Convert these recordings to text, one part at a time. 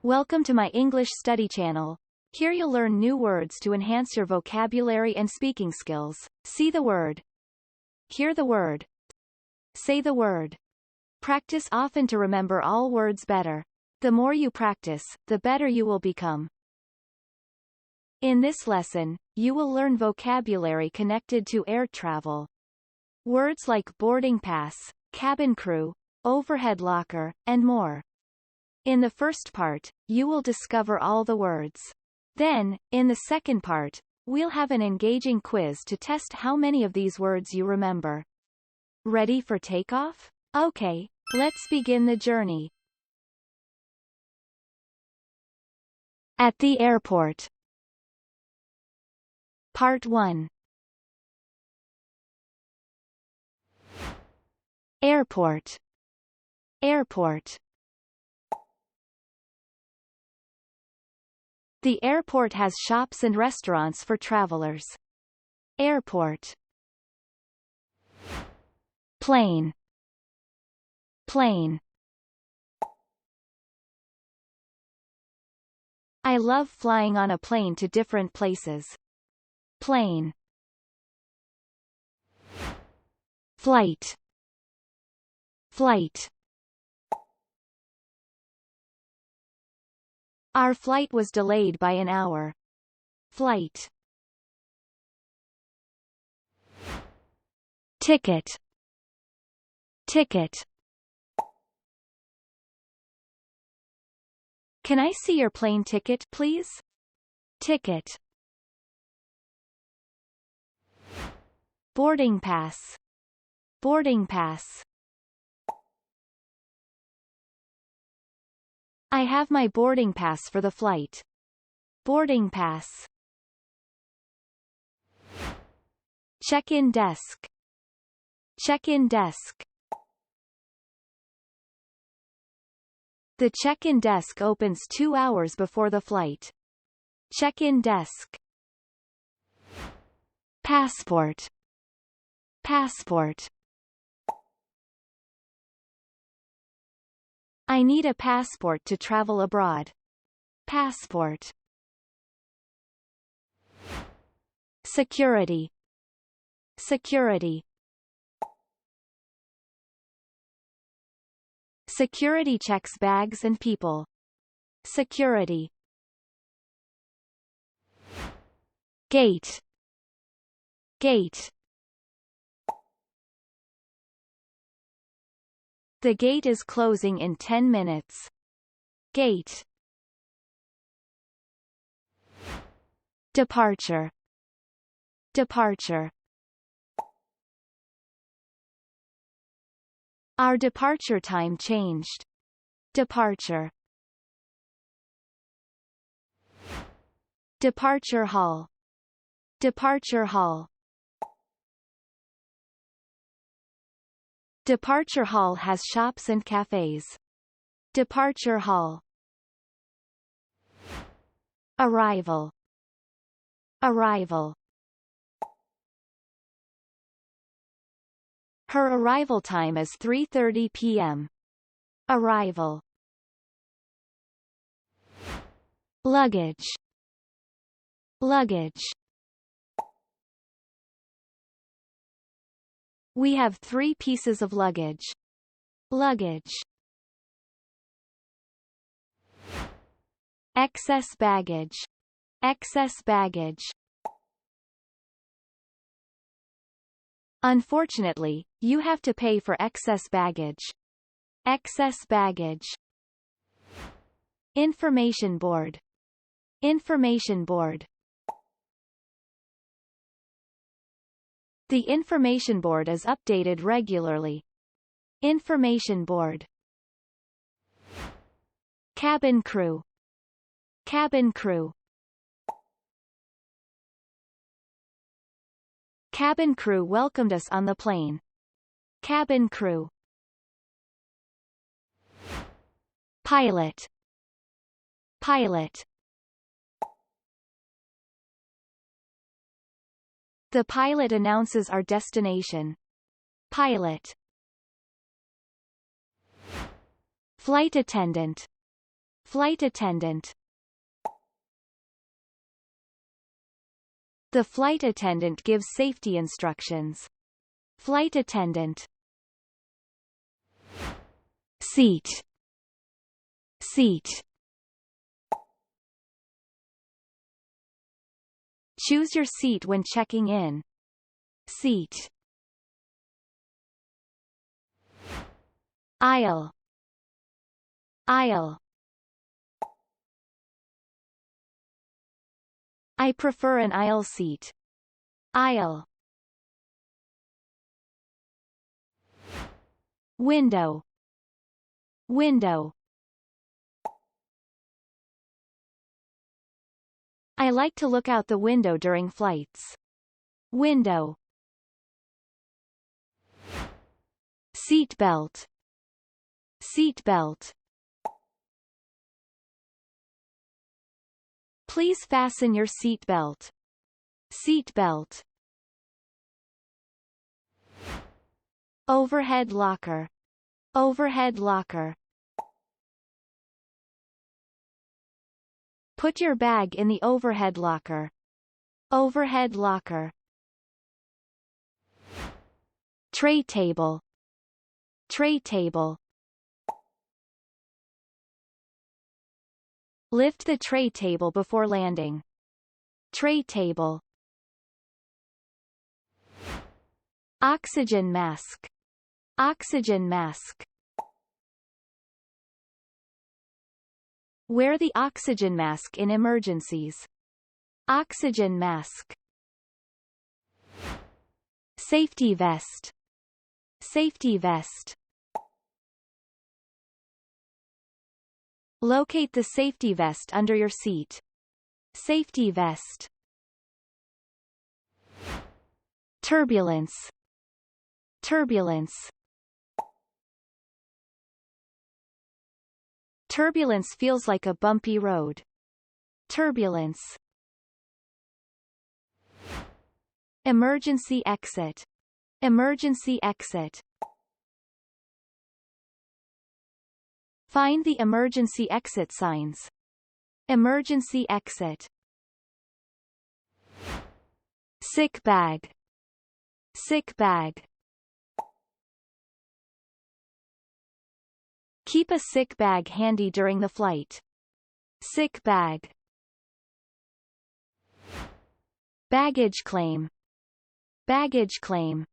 Welcome to my English study channel. Here you'll learn new words to enhance your vocabulary and speaking skills. See the word. Hear the word. Say the word. Practice often to remember all words better. The more you practice, the better you will become. In this lesson, you will learn vocabulary connected to air travel. Words like boarding pass, cabin crew, overhead locker, and more. In the first part, you will discover all the words. Then, in the second part, we'll have an engaging quiz to test how many of these words you remember. Ready for takeoff? Okay, let's begin the journey. At the airport. Part 1. Airport. Airport. The airport has shops and restaurants for travelers. Airport. Plane. Plane. I love flying on a plane to different places. Plane. Flight. Flight. Our flight was delayed by an hour. Flight. Ticket. Ticket. Can I see your plane ticket, please? Ticket. Boarding pass. Boarding pass. I have my boarding pass for the flight. Boarding pass. Check-in desk. Check-in desk. The check-in desk opens 2 hours before the flight. Check-in desk. Passport. Passport. I need a passport to travel abroad. Passport. Security. Security. Security checks bags and people. Security. Gate. Gate. The gate is closing in 10 minutes. Gate. Departure. Departure. Our departure time changed. Departure. Departure hall. Departure hall. Departure hall has shops and cafes. Departure hall. Arrival. Arrival. Her arrival time is 3:30 p.m. Arrival. Luggage. Luggage. We have 3 pieces of luggage. Luggage. Excess baggage. Excess baggage. Unfortunately, you have to pay for excess baggage. Excess baggage. Information board. Information board. The information board is updated regularly. Information board. Cabin crew. Cabin crew. Cabin crew welcomed us on the plane. Cabin crew. Pilot. Pilot. The pilot announces our destination. Pilot. Flight attendant. Flight attendant. The flight attendant gives safety instructions. Flight attendant. Seat. Seat. Choose your seat when checking in. Seat. Aisle. Aisle. I prefer an aisle seat. Aisle. Window. Window. I like to look out the window during flights. Window. Seat belt. Seat belt. Please fasten your seat belt. Seat belt. Overhead locker. Overhead locker. Put your bag in the overhead locker. Overhead locker. Tray table. Tray table. Lift the tray table before landing. Tray table. Oxygen mask. Oxygen mask. Wear the oxygen mask in emergencies. Oxygen mask. Safety vest. Safety vest. Locate the safety vest under your seat. Safety vest. Turbulence. Turbulence. Turbulence feels like a bumpy road. Turbulence. Emergency exit. Emergency exit. Find the emergency exit signs. Emergency exit. Sick bag. Sick bag. Keep a sick bag handy during the flight. Sick bag. Baggage claim. Baggage claim.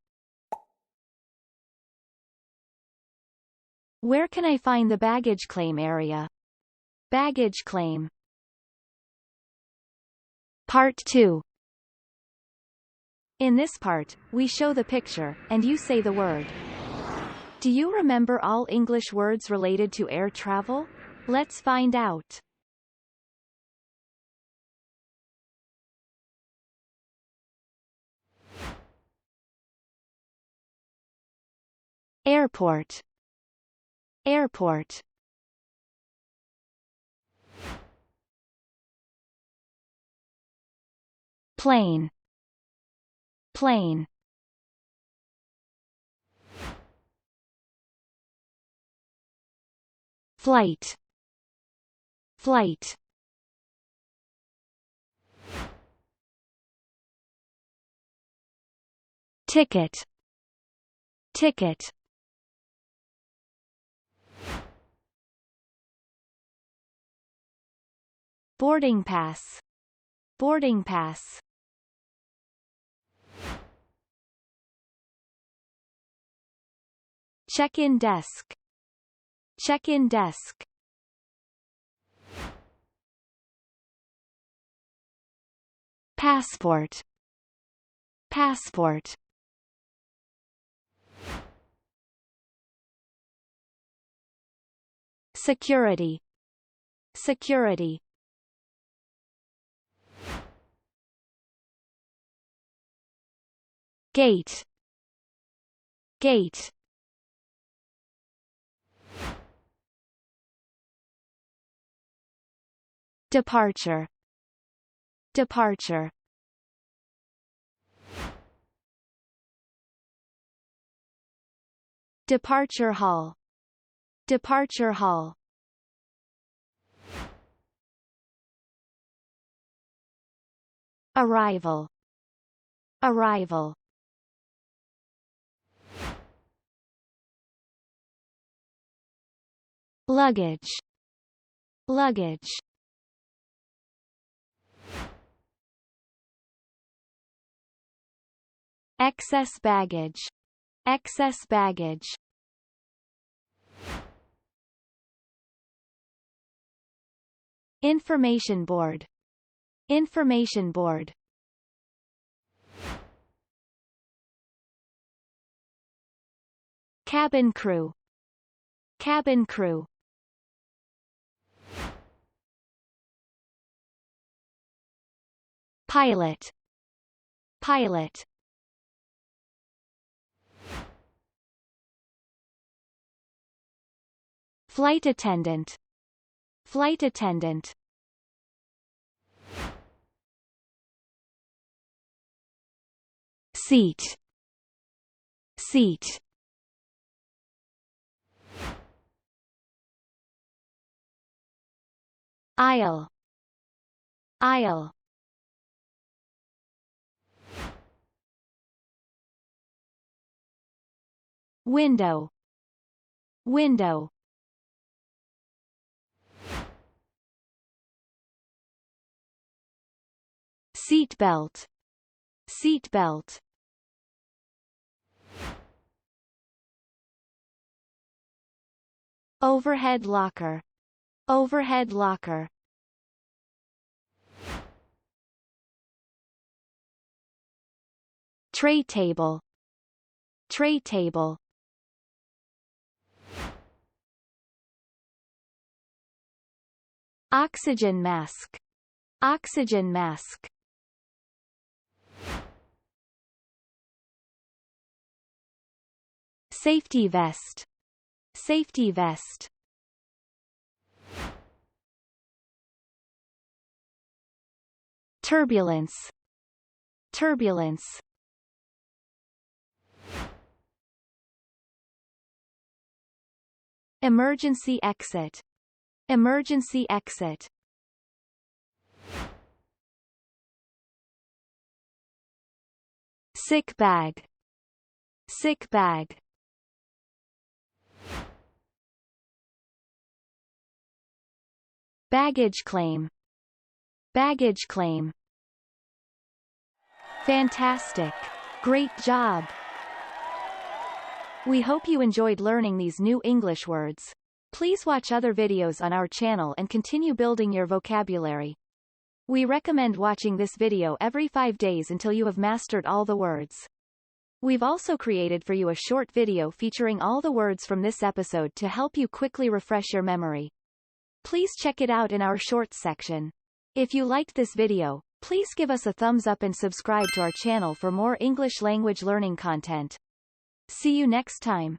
Where can I find the baggage claim area? Baggage claim. Part 2. In this part, we show the picture, and you say the word. Do you remember all English words related to air travel? Let's find out. Airport. Airport. Plane. Plane. Flight. Flight. Ticket. Ticket. Boarding pass. Boarding pass. Check-in desk. Check-in desk. Passport. Passport. Security. Security. Gate. Gate. Departure. Departure. Departure hall. Departure hall. Arrival. Arrival. Luggage. Luggage. Excess baggage. Excess baggage. Information board. Information board. Cabin crew. Cabin crew. Pilot. Pilot. Flight attendant. Flight attendant. Seat. Seat. Aisle. Aisle. Window. Window. Seat belt. Seat belt. Overhead locker. Overhead locker. Tray table. Tray table. Oxygen mask. Oxygen mask. Safety vest. Safety vest. Turbulence. Turbulence. Emergency exit. Emergency exit. Sick bag. Sick bag. Baggage claim. Baggage claim. Fantastic. Great job. We hope you enjoyed learning these new English words. Please watch other videos on our channel and continue building your vocabulary. We recommend watching this video every 5 days until you have mastered all the words. We've also created for you a short video featuring all the words from this episode to help you quickly refresh your memory. Please check it out in our shorts section. If you liked this video, please give us a thumbs up and subscribe to our channel for more English language learning content. See you next time.